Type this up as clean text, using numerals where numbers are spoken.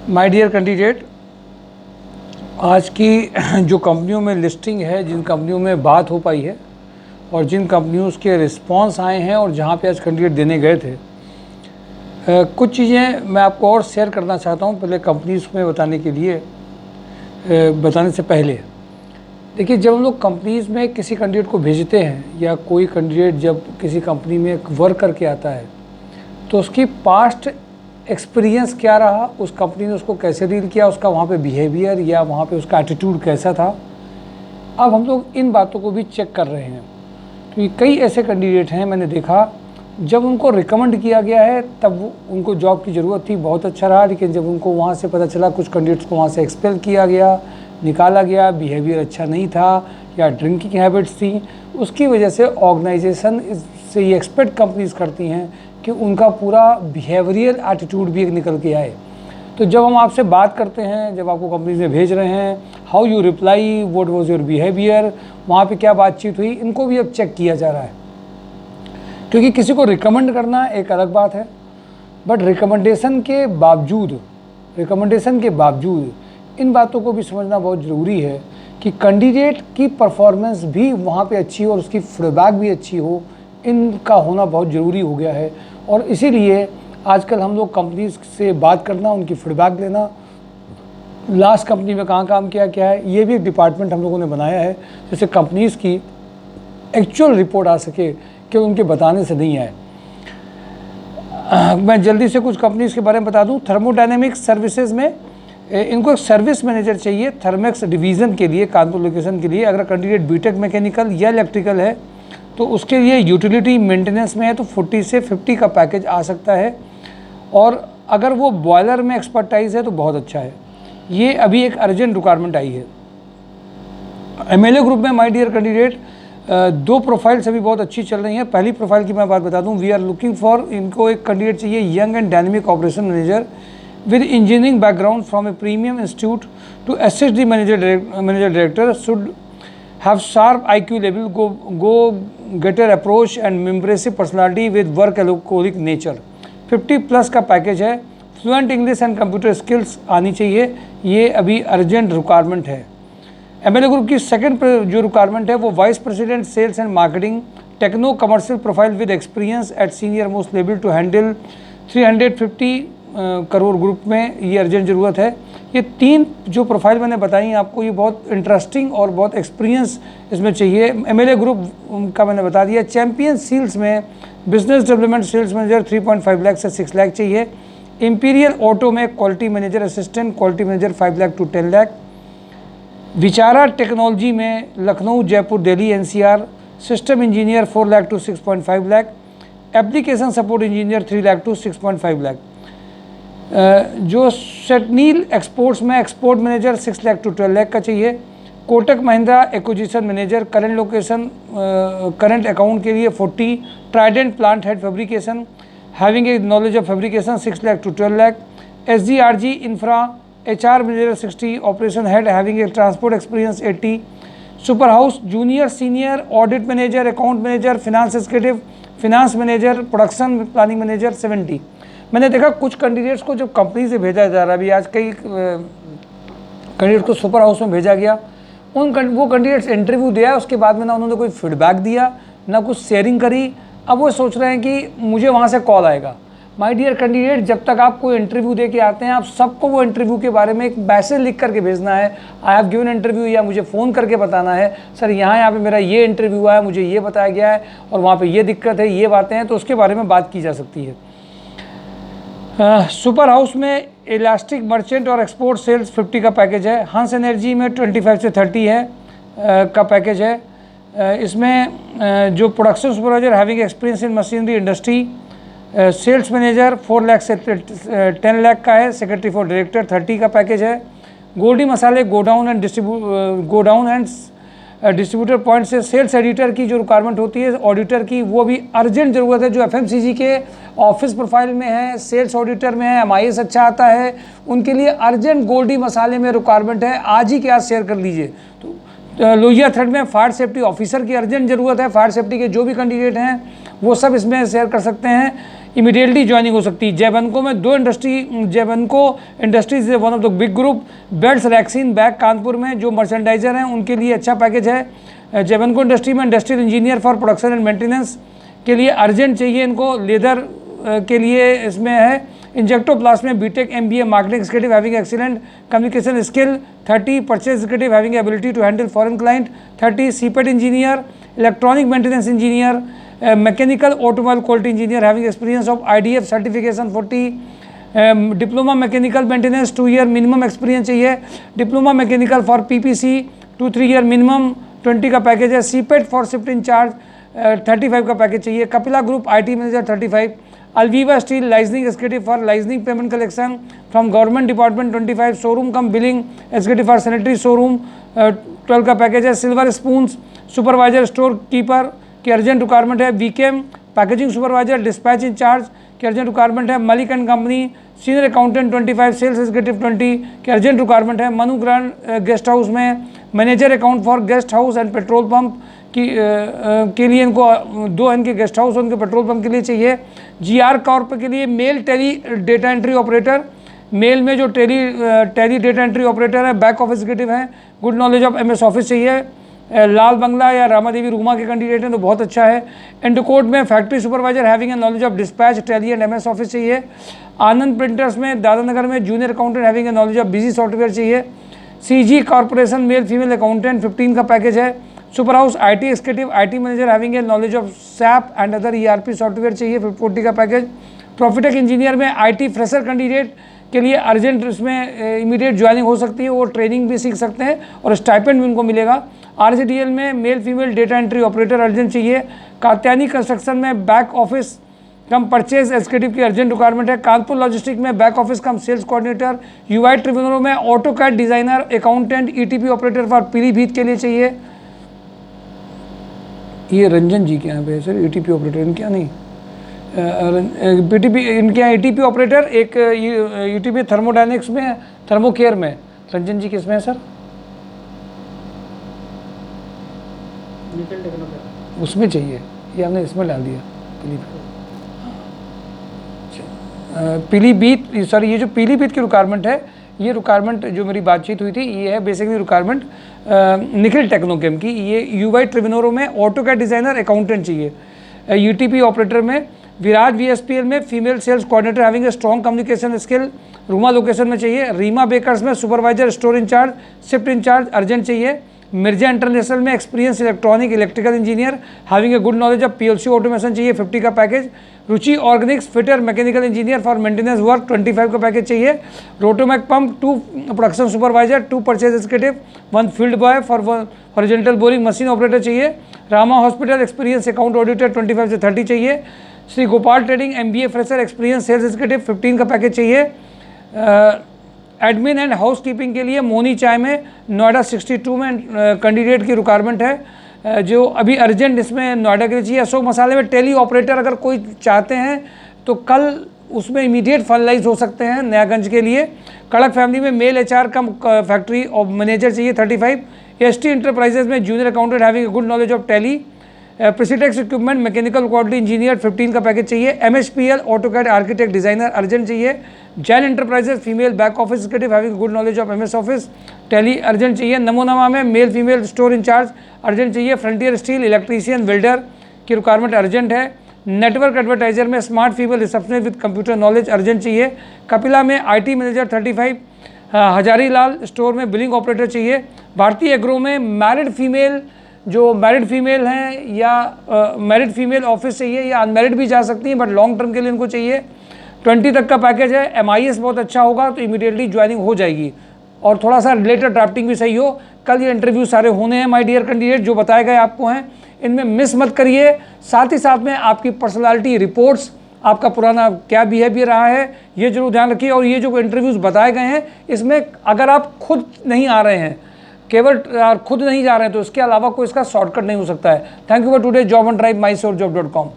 My dear candidate, आज की जो कंपनियों में लिस्टिंग है, जिन कंपनियों में बात हो पाई है और जिन कंपनियों के रिस्पांस आए हैं और जहां पे आज कैंडिडेट देने गए थे, कुछ चीज़ें मैं आपको और शेयर करना चाहता हूं। पहले कंपनीज़ में बताने से पहले देखिए, जब हम लोग कंपनीज़ में किसी कैंडिडेट को भेजते हैं या कोई कैंडिडेट जब किसी कंपनी में वर्क करके आता है तो उसकी पास्ट एक्सपीरियंस क्या रहा, उस कंपनी ने उसको कैसे डील किया, उसका वहाँ पे बिहेवियर या वहाँ पे उसका एटीट्यूड कैसा था। अब हम लोग इन बातों को भी चेक कर रहे हैं, क्योंकि कई ऐसे कैंडिडेट हैं मैंने देखा, जब उनको रिकमेंड किया गया है तब उनको जॉब की ज़रूरत थी, बहुत अच्छा रहा, लेकिन जब उनको वहाँ से पता चला कुछ कैंडिडेट्स को वहाँ से एक्सपेल किया गया, निकाला गया, बिहेवियर अच्छा नहीं था या ड्रिंकिंग हैबिट्स थी, उसकी वजह से ऑर्गेनाइजेशन से ये एक्सपेक्ट कंपनीज करती हैं कि उनका पूरा बिहेवियर एटीट्यूड भी एक निकल के आए। तो जब हम आपसे बात करते हैं, जब आपको कंपनीज में भेज रहे हैं, how you reply, what was your behaviour, वहाँ पे क्या बातचीत हुई, इनको भी अब चेक किया जा रहा है। क्योंकि किसी को रिकमेंड करना एक अलग बात है, बट रिकमेंडेशन के बावजूद इन बातों को भी समझना बहुत ज़रूरी है कि कैंडिडेट की परफॉर्मेंस भी वहाँ पे अच्छी हो और उसकी फीडबैक भी अच्छी हो, इनका होना बहुत ज़रूरी हो गया है। और इसीलिए आजकल हम लोग कंपनीज से बात करना, उनकी फीडबैक लेना, लास्ट कंपनी में कहाँ काम किया क्या है, ये भी एक डिपार्टमेंट हम लोगों ने बनाया है, जिससे कंपनीज़ की एक्चुअल रिपोर्ट आ सके कि उनके बताने से नहीं आए। मैं जल्दी से कुछ कंपनीज़ के बारे में बता दूं। थर्मोडायनेमिक्स सर्विसेज में इनको एक सर्विस मैनेजर चाहिए थर्मेक्स डिवीज़न के लिए, कानपुर लोकेशन के लिए। अगर कैंडिडेट बीटेक मैकेनिकल या इलेक्ट्रिकल है तो उसके लिए यूटिलिटी मेंटेनेंस में है तो 40 से 50 का पैकेज आ सकता है, और अगर वो बॉयलर में एक्सपर्टाइज है तो बहुत अच्छा है। ये अभी एक अर्जेंट रिक्वायरमेंट आई है। एमएलए ग्रुप में माय डियर कैंडिडेट, दो प्रोफाइल्स अभी बहुत अच्छी चल रही हैं। पहली प्रोफाइल की मैं बात बता दूं, वी आर लुकिंग फॉर, इनको एक कैंडिडेट चाहिए young and dynamic operation manager with engineering background from a premium institute to assist the manager director, should have sharp IQ level, go getter approach and impressive personality with workaholic nature। 50 plus का package है। Fluent English and computer skills आनी चाहिए, ये अभी urgent requirement है। MLA group की second जो requirement है वो vice president sales and marketing, techno commercial profile with experience at senior most level to handle 350 crore group में, ये अर्जेंट ज़रूरत है। ये तीन जो प्रोफाइल मैंने बताई आपको, ये बहुत इंटरेस्टिंग और बहुत एक्सपीरियंस इसमें चाहिए। एमएलए ग्रुप का मैंने बता दिया। चैम्पियन सील्स में business development sales manager 3.5 lakh से 6 लाख चाहिए। इंपीरियल ऑटो में quality manager assistant, quality manager 5 lakh to 10 lakh. विचारा टेक्नोलॉजी में Lucknow, Jaipur, Delhi, NCR system engineer 4 lakh to 6.5 lakh. Application support engineer 3 lakh to 6.5 lakh. जो सेटनील एक्सपोर्ट्स में export manager 6 lakh to 12 lakh का चाहिए। Kotak Mahindra acquisition manager, current location current account के लिए 40। Trident plant head fabrication, having a knowledge of fabrication 6 lakh to 12 lakh. SGRG infra HR manager 60। Operation head having a transport experience 80। Super house junior senior audit manager, account manager, finance executive, finance manager, production planning manager 70। मैंने देखा कुछ candidates को जब company से भेजा जा रहा है, अभी आज कई कैंडिडेट को सुपर हाउस में भेजा गया, वो कैंडिडेट्स इंटरव्यू दिया, उसके बाद में ना उन्होंने कोई फीडबैक दिया, ना कुछ शेयरिंग करी। अब वो सोच रहे हैं कि मुझे वहाँ से कॉल आएगा। माय डियर कैंडिडेट, जब तक आप कोई इंटरव्यू दे के आते हैं, आप सबको वो इंटरव्यू के बारे में एक मैसेज लिख करके भेजना है, आई हैव गिवन इंटरव्यू, या मुझे फ़ोन करके बताना है, सर यहाँ पे मेरा ये इंटरव्यू आया, मुझे ये बताया गया है और वहाँ पे ये दिक्कत है, ये बातें हैं, तो उसके बारे में बात की जा सकती है। सुपर हाउस में इलास्टिक मर्चेंट और एक्सपोर्ट सेल्स 50 का पैकेज है। हंस एनर्जी में 25 से 30 है का पैकेज है। इसमें जो production supervisor having experience in machinery industry, sales manager 4 lakh से 10 लाख का है। सेक्रेटरी फॉर डायरेक्टर 30 का पैकेज है। गोल्डी मसाले गोडाउन एंड डिस्ट्रीब्यूटर पॉइंट से सेल्स एडिटर की जो रिक्वायरमेंट होती है ऑडिटर की, वो भी अर्जेंट ज़रूरत है। जो एफएमसीजी के ऑफिस प्रोफाइल में है, सेल्स ऑडिटर में है, एमआईएस अच्छा आता है, उनके लिए अर्जेंट गोल्डी मसाले में रिक्वायरमेंट है। आज ही क्या शेयर कर लीजिए। तो लोहिया थ्रेड में फायर सेफ्टी ऑफिसर की अर्जेंट ज़रूरत है। फायर सेफ्टी के जो भी कैंडिडेट हैं वो सब इसमें शेयर कर सकते हैं। इमीडिएटली ज्वाइनिंग हो सकती है। जयबनको में 2 industry, Jaibanco industries one of the big group, belts rexine bag Kanpur में जो मर्चेंडाइजर हैं उनके लिए अच्छा पैकेज है। जयबनको इंडस्ट्री में industrial engineer for production and maintenance के लिए अर्जेंट चाहिए इनको। लेदर के लिए इसमें है। इंजेक्टोप्लास्ट में BTech MBA marketing executive having excellent communication skill 30, purchase executive having ability to handle foreign client 30, CIPET engineer, electronic maintenance engineer, mechanical automobile quality engineer having experience of IDF certification 40, diploma mechanical maintenance 2 year minimum experience चाहिए। Diploma mechanical for PPC 2-3 year minimum 20 का package है। CIPET for shift in charge 35 का package चाहिए। Kapila group IT manager 35, Alviva steel liaisoning executive for liaisoning payment collection from government department 25, showroom cum billing executive for sanitary showroom 12 का package है। Silver spoons supervisor store keeper की urgent requirement है। Vikem packaging supervisor dispatch incharge की urgent requirement है। Malik and company senior accountant 25, sales executive 20 की urgent requirement है। Manu grand guest house में manager account for guest house and petrol pump के लिए इनको 2 इनके गेस्ट हाउस उनके पेट्रोल पंप के लिए चाहिए। GR कॉर्प के लिए male tally data entry operator, male में जो टेली डेटा एंट्री ऑपरेटर है, बैक ऑफिस एग्जीक्यूटिव है, good knowledge of MS office चाहिए। लाल बंगला या रामादेवी रूमा के कैंडिडेट हैं तो बहुत अच्छा है। एंडोकोड में factory supervisor having a knowledge of dispatch tally and MS office चाहिए। आनंद प्रिंटर्स में दादानगर में junior accountant having a knowledge of busy software चाहिए। CG corporation male female accountant 15 का पैकेज है। Super house IT executive IT manager having a knowledge of SAP and other ERP software चाहिए 40 का package. प्रॉफिटेक engineer में IT fresher candidate के लिए urgent इसमें immediate joining हो सकती है, वो ट्रेनिंग भी सीख सकते हैं और स्टाइपेंड भी उनको मिलेगा। RCDL में male female data entry operator urgent चाहिए। कात्यानी कंस्ट्रक्शन में बैक ऑफिस कम परचेज एग्जीक्यूटिव की अर्जेंट रिक्वायरमेंट है। कानपुर लॉजिस्टिक में बैक ऑफिस कम सेल्स कोऑर्डिनेटर। UI ट्रिब्यूनल में AutoCAD designer accountant ETP operator for Pilibhit के लिए चाहिए। ये रंजन जी के यहाँ पे है सर ETP ऑपरेटर, इनके यहाँ नहीं, PTP इनके यहाँ ETP ऑपरेटर, एक ETP थर्मोडायनेमिक्स में, थर्मोकेयर में। रंजन जी किस में है सर? उसमें चाहिए, ये हमने इसमें डाल दिया पीलीभीत। सॉरी, ये जो पीलीभीत की रिक्वायरमेंट है, ये रिक्वायरमेंट जो मेरी बातचीत हुई थी ये है बेसिकली रिक्वायरमेंट निखिल टेक्नोकेम की। ये UI ट्रिब्यूनल में ऑटोकैड डिजाइनर अकाउंटेंट चाहिए। UTP ऑपरेटर में विराज VSPL में female sales coordinator having a strong communication skill Rooma location में चाहिए। रीमा बेकर्स में supervisor store incharge shift incharge urgent चाहिए। मिर्जा इंटरनेशनल में experience electronic electrical engineer having a good knowledge of PLC automation चाहिए 50 का package. Ruchi organics fitter mechanical engineer for maintenance work 25 का package चाहिए। Rotomac pump 2 production supervisor 2 purchase executive 1 field boy for horizontal boring machine operator चाहिए। Rama hospital experience account auditor 25 से 30 चाहिए। Shri Gopal trading MBA fresher experience sales executive 15 का package चाहिए। Admin and house keeping के लिए मोनी चाय में नोएडा 62 में कैंडिडेट की रिक्वायरमेंट है जो अभी अर्जेंट इसमें नोएडा के लिए चाहिए। अशोक मसाले में टेली ऑपरेटर अगर कोई चाहते हैं तो कल उसमें इमीडिएट फाइनलाइज हो सकते हैं नयागंज के लिए। कड़क फैमिली में मेल HR कम फैक्ट्री और मैनेजर चाहिए 35। ST इंटरप्राइजेज में junior accountant having good knowledge of Tally. प्रेसिडेक्स इक्विपमेंट मैकेनिकल क्वालिटी इंजीनियर 15 का पैकेज चाहिए। MHPL AutoCAD architect designer urgent चाहिए। Jain enterprises female back office executive having good knowledge of MS office Tally urgent चाहिए। नमोनमा में male female store in charge urgent चाहिए। Frontier steel electrician welder की requirement urgent है। Network advertiser में smart female receptionist with computer knowledge urgent चाहिए। कपिला में IT manager 35। Hazari Lal store में बिलिंग ऑपरेटर चाहिए। भारतीय एग्रो में मैरिड फीमेल जो मैरिड फीमेल हैं या मैरिड फीमेल ऑफिस चाहिए या अनमैरिड भी जा सकती हैं बट लॉन्ग टर्म के लिए इनको चाहिए। 20 तक का पैकेज है। MIS बहुत अच्छा होगा तो इमीडिएटली ज्वाइनिंग हो जाएगी और थोड़ा सा रिलेटेड ड्राफ्टिंग भी सही हो। कल ये इंटरव्यू सारे होने हैं माय डियर कैंडिडेट, जो बताए गए आपको हैं इनमें मिस मत करिए। साथ ही साथ में आपकी पर्सनालिटी रिपोर्ट्स, आपका पुराना क्या बिहेवियर रहा है ये जरूर ध्यान रखिए। और ये जो इंटरव्यूज़ बताए गए हैं इसमें अगर आप खुद नहीं आ रहे हैं, केवल खुद नहीं जा रहे हैं तो इसके अलावा कोई इसका शॉर्टकट नहीं हो सकता है। Thank you for today job on drive my sure जॉब.com।